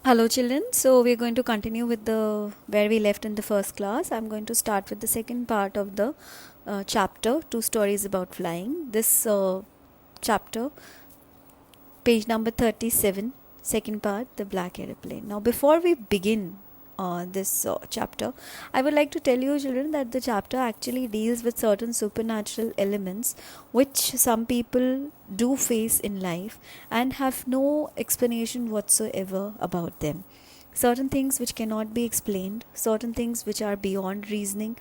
Hello children, so we're going to continue with the where we left in the first class. I'm going to start with the second part of the chapter, two stories about flying. This chapter, page number 37, second part, the black aeroplane. Now before we begin this chapter, I would like to tell you children that the chapter actually deals with certain supernatural elements which some people do face in life and have no explanation whatsoever about them. Certain things which cannot be explained, certain things which are beyond reasoning,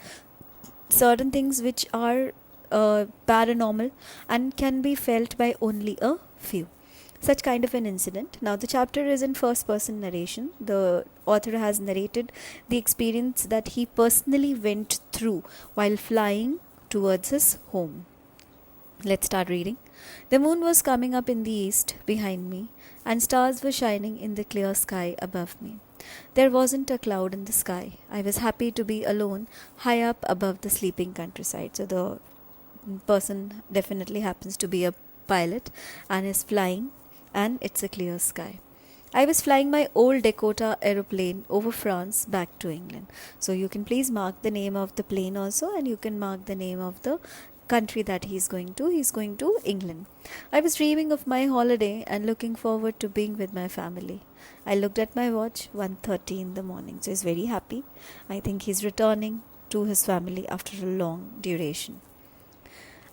certain things which are paranormal and can be felt by only a few. Such kind of an incident. Now, the chapter is in first person narration. The author has narrated the experience that he personally went through while flying towards his home. Let's start reading. The moon was coming up in the east behind me, and stars were shining in the clear sky above me. There wasn't a cloud in the sky. I was happy to be alone, high up above the sleeping countryside. So, the person definitely happens to be a pilot and is flying, and it's a clear sky. I was flying my old Dakota aeroplane over France back to England. So you can please mark the name of the plane also, and you can mark the name of the country that he's going to. He's going to England. I was dreaming of my holiday and looking forward to being with my family. I looked at my watch, 1:30 in the morning. So he's very happy. I think he's returning to his family after a long duration.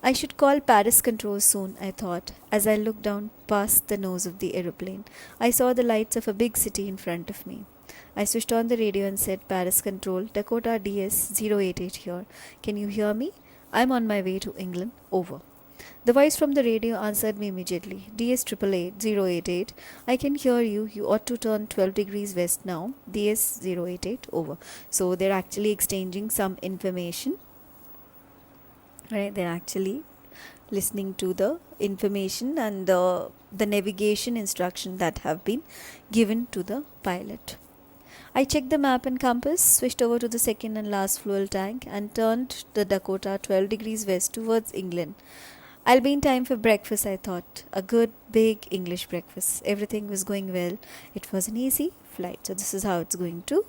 I should call Paris Control soon, I thought, as I looked down past the nose of the aeroplane. I saw the lights of a big city in front of me. I switched on the radio and said, Paris Control, Dakota DS 088 here. Can you hear me? I'm on my way to England. Over. The voice from the radio answered me immediately. DS 888 I can hear you. You ought to turn 12 degrees west now. DS 088 over. So they're actually exchanging some information. Right, they're actually listening to the information and the navigation instruction that have been given to the pilot. I checked the map and compass, switched over to the second and last fuel tank, and turned the Dakota 12 degrees west towards England. I'll be in time for breakfast, I thought. A good, big English breakfast. Everything was going well. It was an easy flight. So this is how it's going to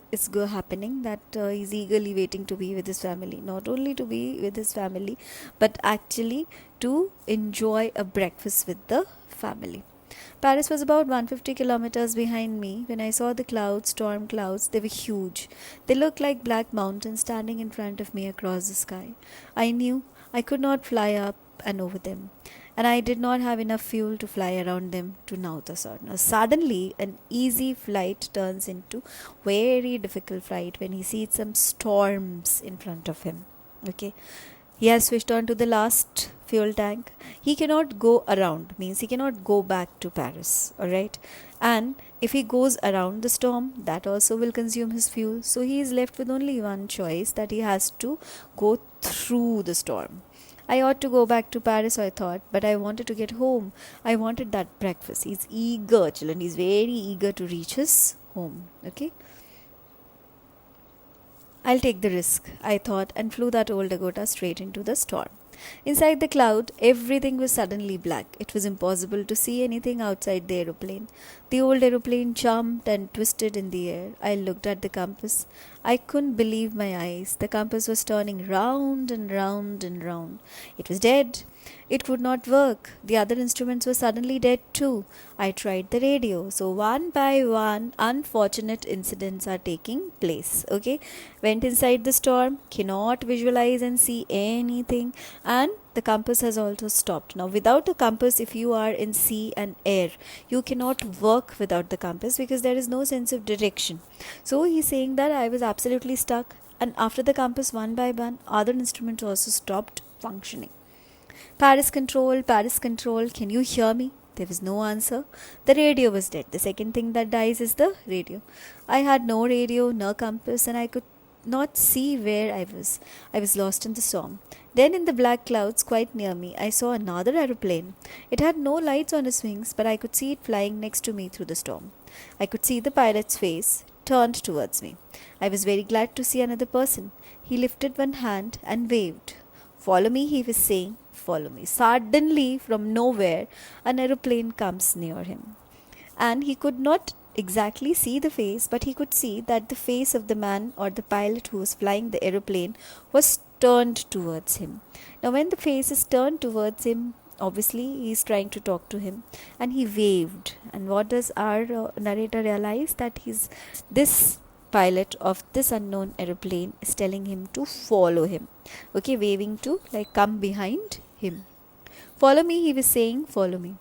it's happening that he's eagerly waiting to be with his family, not only to be with his family but actually to enjoy a breakfast with the family. Paris was about 150 kilometers behind me when I saw the clouds, storm clouds. They were huge. They looked like black mountains standing in front of me across the sky. I knew I could not fly up and over them, and I did not have enough fuel to fly around them to now the sun. Now, suddenly, an easy flight turns into very difficult flight when he sees some storms in front of him. Okay, he has switched on to the last fuel tank. He cannot go around, means he cannot go back to Paris. All right, and if he goes around the storm, that also will consume his fuel. So he is left with only one choice, that he has to go through the storm. I ought to go back to Paris, I thought, but I wanted to get home. I wanted that breakfast. He's eager, children. He's very eager to reach his home. Okay. I'll take the risk, I thought, and flew that old Dakota straight into the storm. Inside the cloud, everything was suddenly black. It was impossible to see anything outside the aeroplane. The old aeroplane jumped and twisted in the air. I looked at the compass. I couldn't believe my eyes. The compass was turning round and round and round. It was dead. It would not work. The other instruments were suddenly dead too. I tried the radio. So one by one, unfortunate incidents are taking place. Okay, went inside the storm, cannot visualize and see anything, and the compass has also stopped. Now, without a compass, if you are in sea and air, you cannot work without the compass because there is no sense of direction. So he's saying that I was absolutely stuck, and after the compass, one by one, other instruments also stopped functioning. Paris Control, can you hear me? There was no answer. The radio was dead. The second thing that dies is the radio. I had no radio, no compass, and I could not see where I was. I was lost in the storm. Then, in the black clouds quite near me, I saw another aeroplane. It had no lights on its wings, but I could see it flying next to me through the storm. I could see the pilot's face turned towards me. I was very glad to see another person. He lifted one hand and waved. Follow me, he was saying. Follow me. Suddenly, from nowhere, an aeroplane comes near him. And he could not exactly see the face, but he could see that the face of the man or the pilot who was flying the aeroplane was turned towards him. Now, when the face is turned towards him, obviously he is trying to talk to him, and he waved. And what does our narrator realize? That this pilot of this unknown aeroplane is telling him to follow him. Okay, waving to like come behind him. Follow me, he was saying, follow me.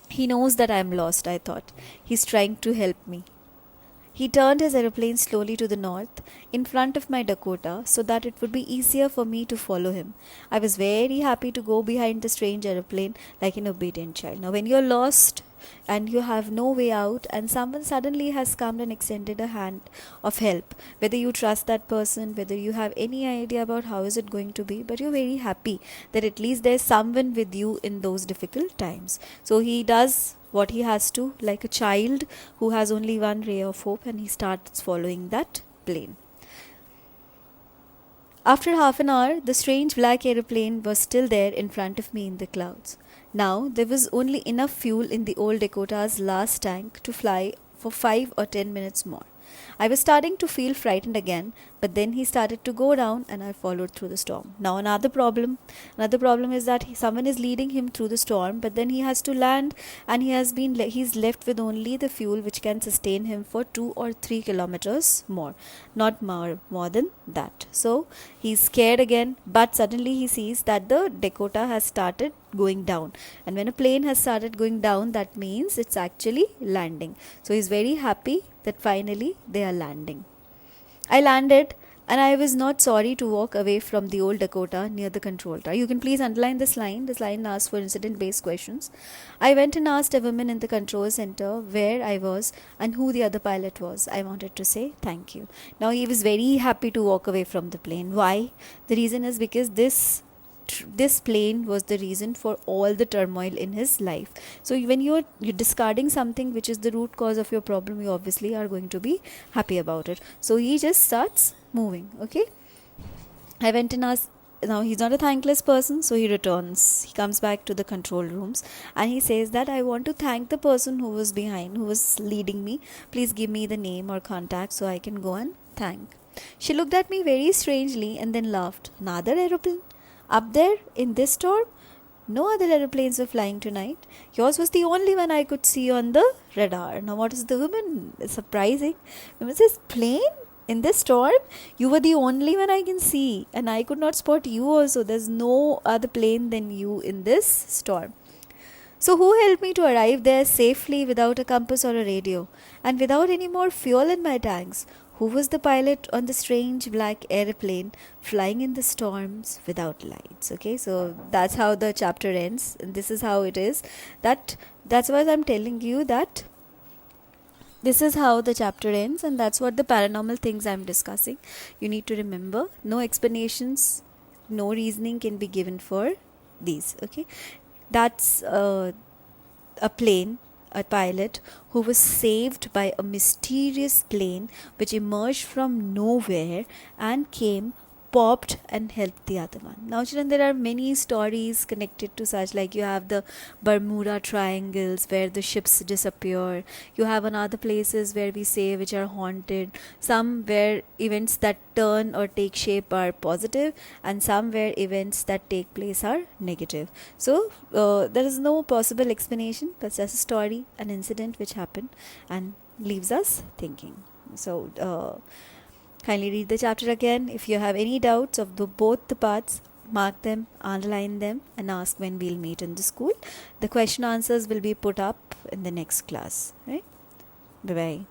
He knows that I am lost, I thought. He's trying to help me. He turned his aeroplane slowly to the north, in front of my Dakota, so that it would be easier for me to follow him. I was very happy to go behind the strange aeroplane like an obedient child. Now, when you're lost and you have no way out, and someone suddenly has come and extended a hand of help, whether you trust that person, whether you have any idea about how is it going to be, but you're very happy that at least there's someone with you in those difficult times. So he does what he has to, like a child who has only one ray of hope, and he starts following that plane. After half an hour, the strange black aeroplane was still there in front of me in the clouds. Now, there was only enough fuel in the old Dakota's last tank to fly for 5 or 10 minutes more. I was starting to feel frightened again, but then he started to go down and I followed through the storm. Now another problem is that someone is leading him through the storm, but then he has to land, and he's left with only the fuel which can sustain him for 2 or 3 kilometers more, not more than that. So he's scared again, but suddenly he sees that the Dakota has started going down, and when a plane has started going down, that means it's actually landing. So he's very happy that finally they are landing. I landed, and I was not sorry to walk away from the old Dakota near the control tower. You can please underline this line. This line asks for incident-based questions. I went and asked a woman in the control center where I was and who the other pilot was. I wanted to say thank you. Now he was very happy to walk away from the plane. Why? The reason is because this plane was the reason for all the turmoil in his life. So when you're discarding something which is the root cause of your problem, you obviously are going to be happy about it. So he just starts moving. Okay, I went and asked. Now he's not a thankless person, so he returns. He comes back to the control rooms and he says that I want to thank the person who was behind, who was leading me. Please give me the name or contact so I can go and thank. She looked at me very strangely and then laughed. Another aeroplane? Up there in this storm? No other aeroplanes were flying tonight. Yours was the only one I could see on the radar. Now what is the woman? It's surprising. Woman says, plane? In this storm? You were the only one I can see, and I could not spot you also. There's no other plane than you in this storm. So who helped me to arrive there safely without a compass or a radio, and without any more fuel in my tanks? Who was the pilot on the strange black airplane flying in the storms without lights? Okay, so that's how the chapter ends, and this is how it is. That's why I'm telling you that this is how the chapter ends, and that's what the paranormal things I'm discussing. You need to remember, no explanations, no reasoning can be given for these. Okay, that's a pilot who was saved by a mysterious plane which emerged from nowhere and came, popped and helped the other one. Now children, there are many stories connected to such, like you have the Bermuda Triangles where the ships disappear. You have another places where we say which are haunted. Some where events that turn or take shape are positive, and some where events that take place are negative. So there is no possible explanation, but just a story, an incident which happened and leaves us thinking. So kindly read the chapter again. If you have any doubts of both the parts, mark them, underline them, and ask when we'll meet in the school. The question answers will be put up in the next class. Right? Bye-bye.